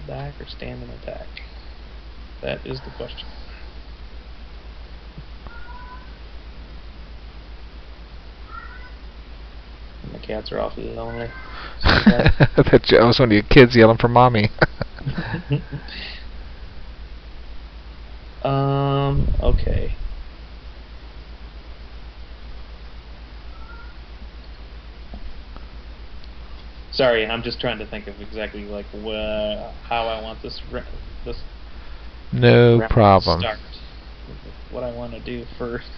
back or stand and attack? That is the question. My cats are awfully lonely. That was one of your kids yelling for mommy. Okay. Sorry, I'm just trying to think of exactly like how I want this No round to problem. start. What I want to do first.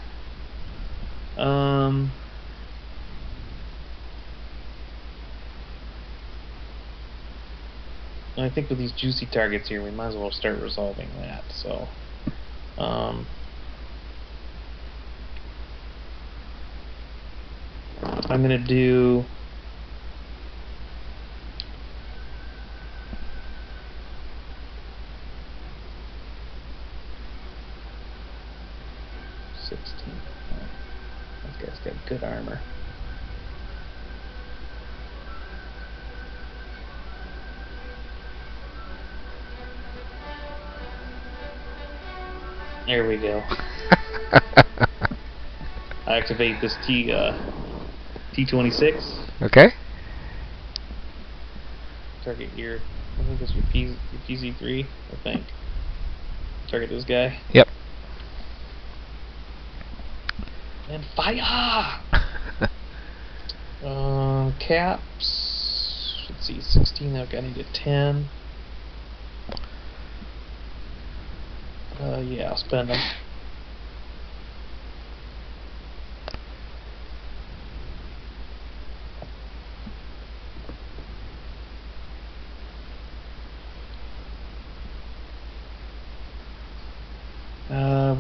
I think with these juicy targets here, we might as well start resolving that. So, I'm gonna do. This guy's got good armor. There we go. I activate this T26. Okay. Target your, I think it's your PZ3, I think. Target this guy. Yep. And fire! Caps. Let's see, 16. Okay, I need a 10. Yeah, I'll spend them.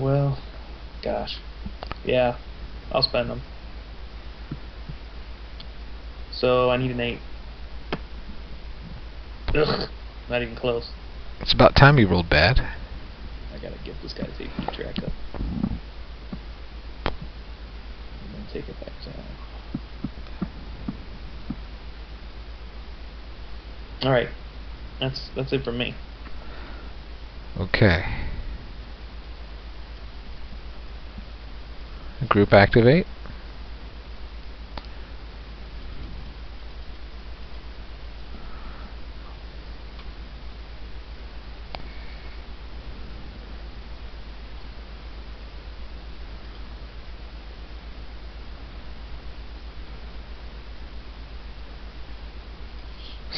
Well, gosh. Yeah, I'll spend them. So I need an 8. Ugh, not even close. It's about time you rolled bad. I gotta get this guy's AP track up. And then take it back down. Alright. That's it for me. Okay. Group activate.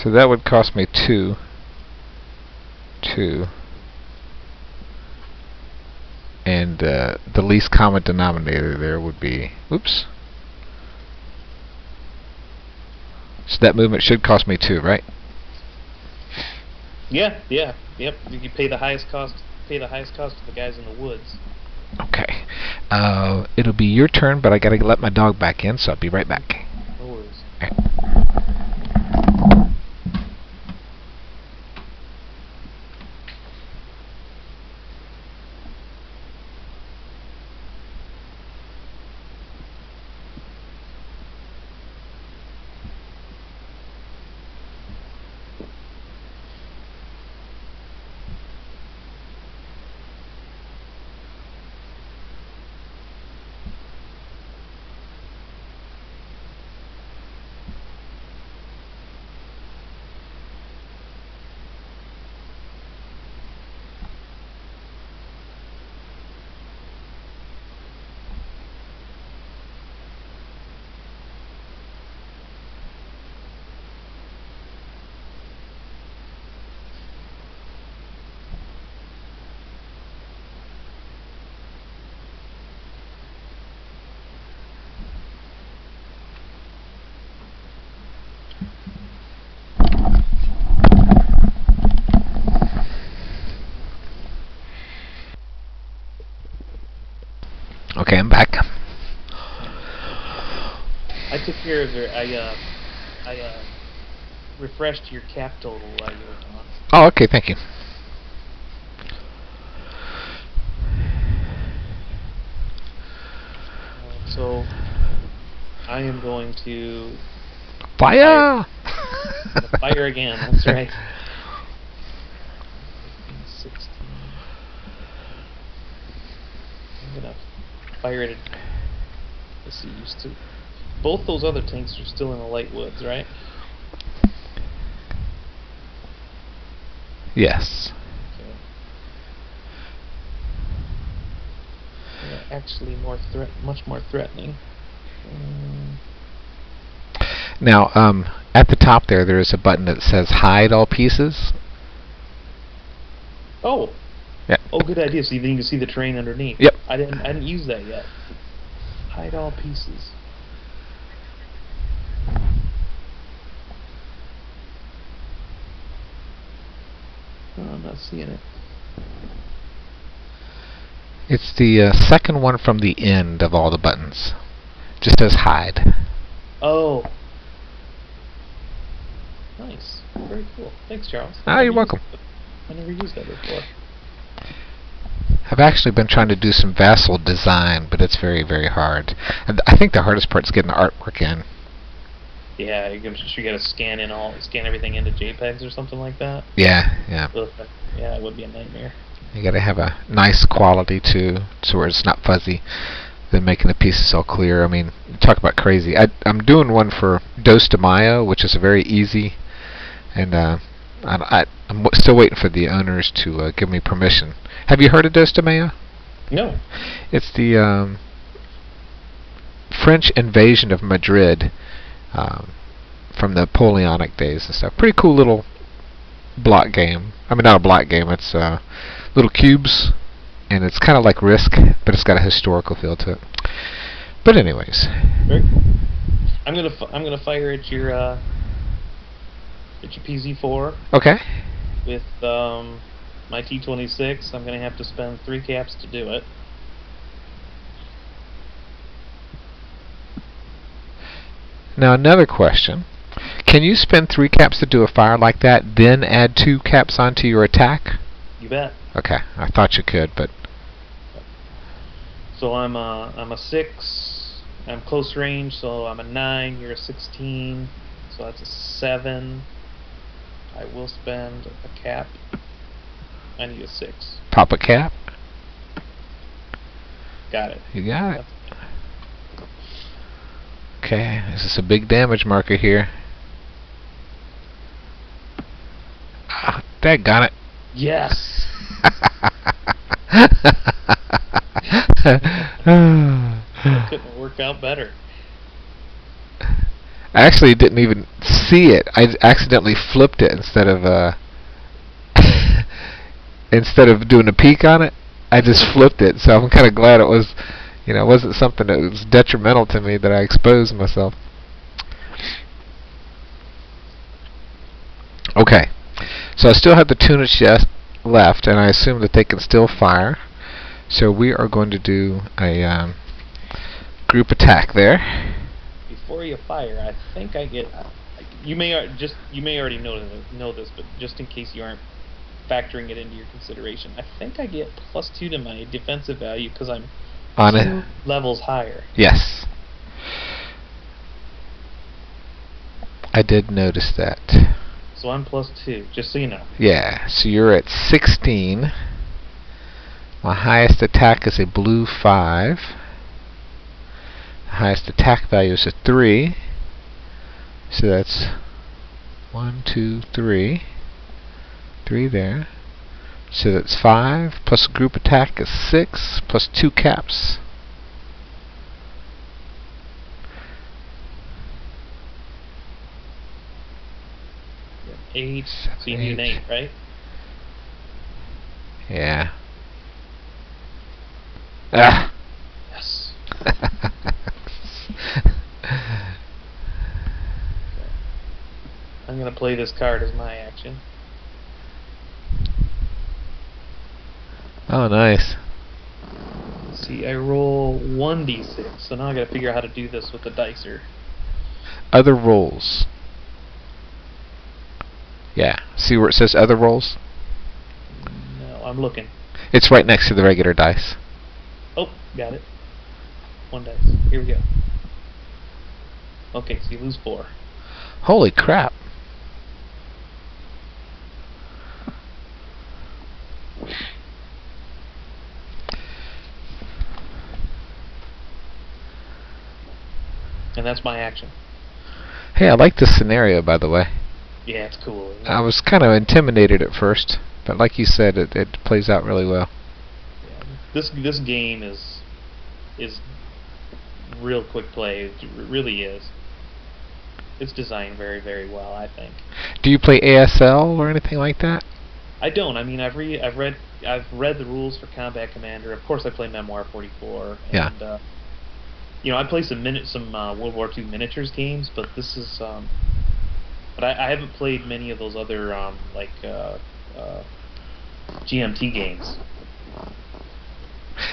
So that would cost me 2. 2. And the least common denominator there would be, oops. So that movement should cost me 2, right? Yeah, yep. You pay the highest cost. Pay the highest cost to the guys in the woods. Okay. It'll be your turn, but I gotta let my dog back in, so I'll be right back. No worries. Okay. Okay, I'm back. I took care of your. I refreshed your cap total while you were gone. Oh, okay, thank you. So I am going to Fire! fire again. That's right. fire it. Let's see. Both those other tanks are still in the light woods, right? Yes. Okay. Yeah, actually, much more threatening. Now, at the top there is a button that says hide all pieces. Oh. Yeah. Oh, good idea. So then you can see the terrain underneath. Yep. I didn't use that yet. Hide all pieces. Oh, I'm not seeing it. It's the second one from the end of all the buttons. Just says hide. Oh. Nice. Very cool. Thanks, Charles. Oh, you're welcome. I never used that before. I've actually been trying to do some Vassal design, but it's very, very hard. And I think the hardest part is getting the artwork in. Yeah, you gotta scan everything into JPEGs or something like that. Yeah, yeah. Ugh, yeah, it would be a nightmare. You gotta have a nice quality too, so where it's not fuzzy. Then making the pieces all clear. I mean, talk about crazy. I'm doing one for Dos de Mayo, which is a very easy, and I'm still waiting for the owners to give me permission. Have you heard of Dos de Mayo? No. It's the French invasion of Madrid from the Napoleonic days and stuff. Pretty cool little block game. I mean, not a block game. It's little cubes, and it's kind of like Risk, but it's got a historical feel to it. But anyways, very cool. I'm gonna fire at your PZ4. Okay. With my T26, I'm gonna have to spend 3 caps to do it. Now another question. Can you spend 3 caps to do a fire like that, then add 2 caps onto your attack? You bet. Okay, I thought you could, but... So I'm a 6, I'm close range, so I'm a 9, you're a 16, so that's a 7. I will spend a cap. I need a 6. Pop a cap? Got it. You got it. Okay, this is a big damage marker here. Ah, daggone it. Yes! That couldn't work out better. I actually didn't even see it. I accidentally flipped it instead of instead of doing a peek on it. I just flipped it, so I'm kind of glad it was, it wasn't something that was detrimental to me that I exposed myself. Okay, so I still have the tuna chest left, and I assume that they can still fire. So we are going to do a group attack there. Before you fire, I think I get. You may already know this, but just in case you aren't factoring it into your consideration, I think I get +2 to my defensive value because I'm on 2 it. levels higher. Yes, I did notice that. So I'm +2, just so you know. Yeah, so you're at 16. My highest attack is a blue 5. The highest attack value is a 3. So that's 1, 2, 3. 3 there. So that's 5, plus group attack is 6, plus 2 caps. Yeah, 8, so you need an 8, right? Yeah. Ah! Yes. I'm going to play this card as my action. Oh, nice. See, I roll 1d6, so now I gotta figure out how to do this with the dicer. Other rolls. Yeah. See where it says other rolls? No, I'm looking. It's right next to the regular dice. Oh, got it. 1 dice. Here we go. Okay, so you lose 4. Holy crap. And that's my action. Hey, I like this scenario, by the way. Yeah, it's cool. Isn't it? I was kind of intimidated at first, but like you said, it plays out really well. Yeah, this game is real quick play. It really is. It's designed very, very well, I think. Do you play ASL or anything like that? I don't. I mean, I've read the rules for Combat Commander. Of course, I play Memoir 44. Yeah. And, I play some World War II miniatures games, but this is. But I haven't played many of those other GMT games.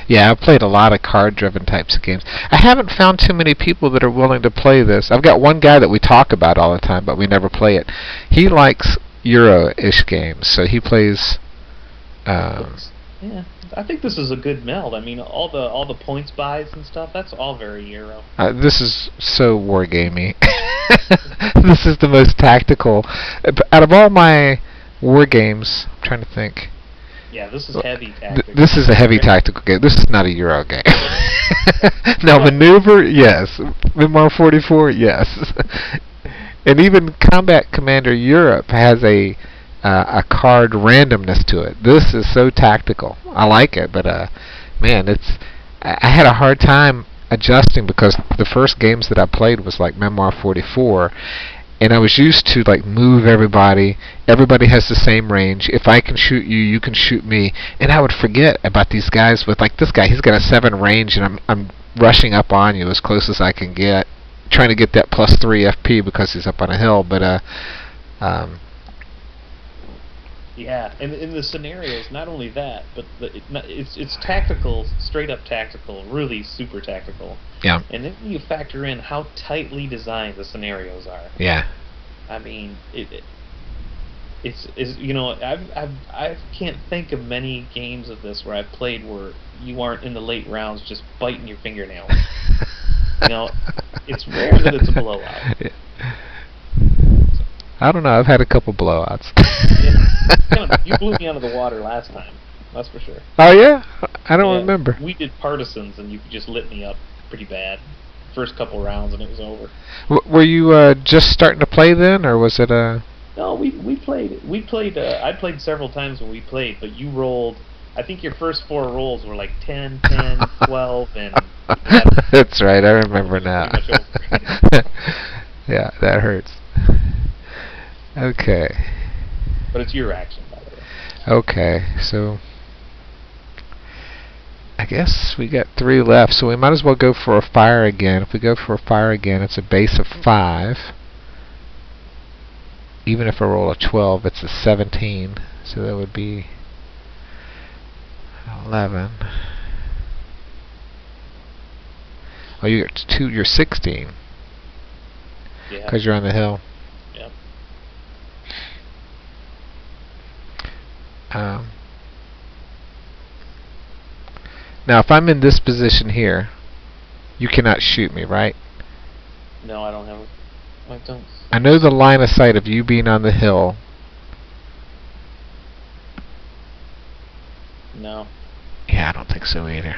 Yeah, I've played a lot of card-driven types of games. I haven't found too many people that are willing to play this. I've got one guy that we talk about all the time, but we never play it. He likes Euro-ish games, so he plays. Yeah, I think this is a good meld. I mean, all the points buys and stuff. That's all very Euro. This is so wargamey. This is the most tactical. Out of all my war games, I'm trying to think. Yeah, this is heavy tactical. This is a heavy tactical game. This is not a Euro game. Now, maneuver, yes. Memoir 44, yes. And even Combat Commander Europe has a card randomness to it. This is so tactical. I like it, but man, I had a hard time adjusting because the first games that I played was like Memoir 44, and I was used to like move everybody. Everybody has the same range. If I can shoot you, you can shoot me. And I would forget about these guys with like this guy. He's got a 7 range, and I'm rushing up on you as close as I can get, trying to get that +3 FP because he's up on a hill. But yeah, and in the scenarios, not only that, but it's tactical, straight up tactical, really super tactical. Yeah. And then you factor in how tightly designed the scenarios are. Yeah. I mean, it's I can't think of many games of this where I've played where you aren't in the late rounds just biting your fingernails. It's rare that it's a blowout. Yeah. I don't know. I've had a couple blowouts. Yeah. You blew me out of the water last time. That's for sure. Oh yeah? I don't remember. We did Partisans, and you just lit me up pretty bad. First couple rounds, and it was over. Were you just starting to play then, or was it a? No, we played. We played. I played several times when we played, but you rolled. I think your first 4 rolls were like 10, 10, 12, and 11. That's right. I remember now. Yeah, that hurts. Okay. But it's your action, by the way. Okay, so I guess we got 3 left, so we might as well go for a fire again. If we go for a fire again, it's a base of 5. Even if I roll a 12, it's a 17, so that would be 11. Oh, you're 16. Yeah. Because you're on the hill. Yep. Now, if I'm in this position here, you cannot shoot me, right? No, I don't have it. I don't. I know the line of sight of you being on the hill. No. Yeah, I don't think so either.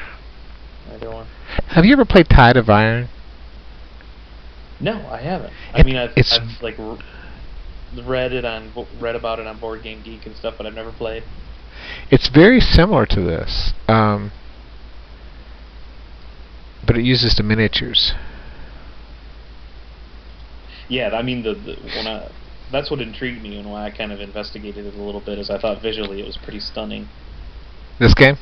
I don't want. Have you ever played Tide of Iron? No, I haven't. I mean, I've like read about it on Board Game Geek and stuff, but I've never played. It's very similar to this, but it uses the miniatures. Yeah, I mean that's what intrigued me and why I kind of investigated it a little bit. Is I thought visually it was pretty stunning. This game?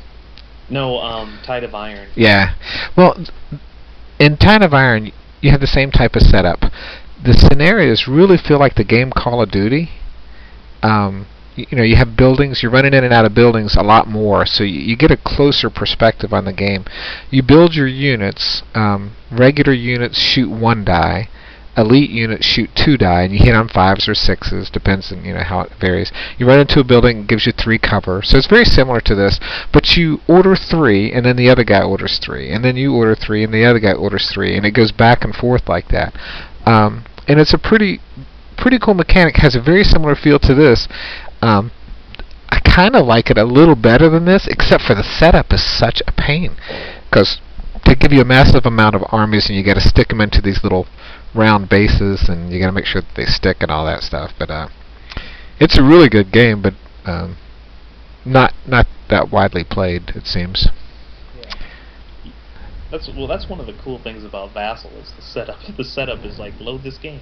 No, Tide of Iron. Yeah. Well, in Tide of Iron, you have the same type of setup. The scenarios really feel like the game Call of Duty. You have buildings. You're running in and out of buildings a lot more, so you get a closer perspective on the game. You build your units. Regular units shoot 1 die. Elite units shoot 2 die, and you hit on 5s or 6s, depends on how it varies. You run into a building, it gives you 3 cover, so it's very similar to this. But you order 3, and then the other guy orders 3, and then you order 3, and the other guy orders 3, and it goes back and forth like that. And it's a pretty cool mechanic. Has a very similar feel to this. I kind of like it a little better than this, except for the setup is such a pain, because they give you a massive amount of armies, and you got to stick them into these little round bases, and you got to make sure that they stick and all that stuff. But it's a really good game, but not that widely played, it seems. Yeah. That's one of the cool things about Vassal is the setup. The setup is like load this game.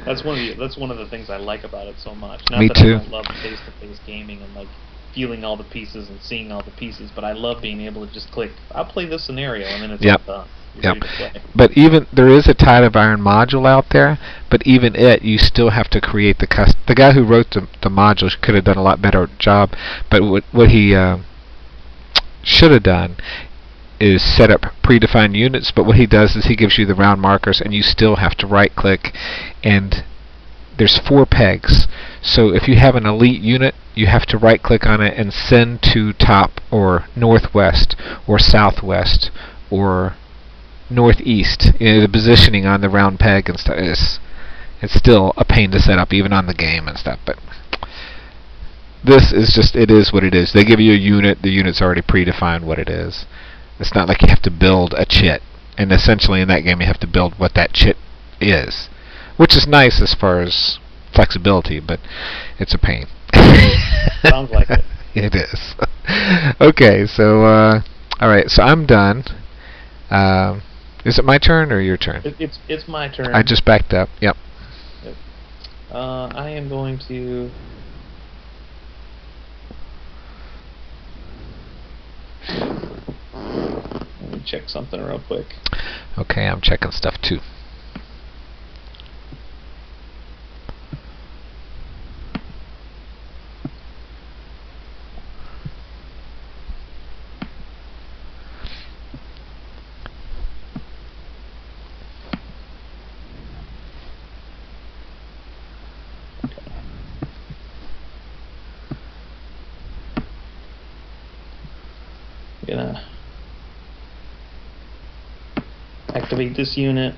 That's one of the things I like about it so much. Not Me that too. I don't love face-to-face gaming and like feeling all the pieces and seeing all the pieces, but I love being able to just click, I'll play this scenario, and then it's all done. You're ready to play. But even there is a Tide of Iron module out there, but even you still have to create the guy who wrote the modules could have done a lot better job, but what he should have done is set up predefined units, but what he does is he gives you the round markers, and you still have to right click, and there's 4 pegs. So if you have an elite unit, you have to right click on it and send to top or northwest or southwest or northeast. The positioning on the round peg and stuff it's still a pain to set up even on the game and stuff, but this is just, it is what it is. They give you a unit, the unit's already predefined what it is. It's not like you have to build a chit, and essentially in that game you have to build what that chit is, which is nice as far as flexibility, but it's a pain. Sounds like it. It is. Okay, so alright, so I'm done. Is it my turn or your turn? It's my turn. I just backed up. Yep. I am going to let me check something real quick. Okay, I'm checking stuff too. Gonna activate this unit.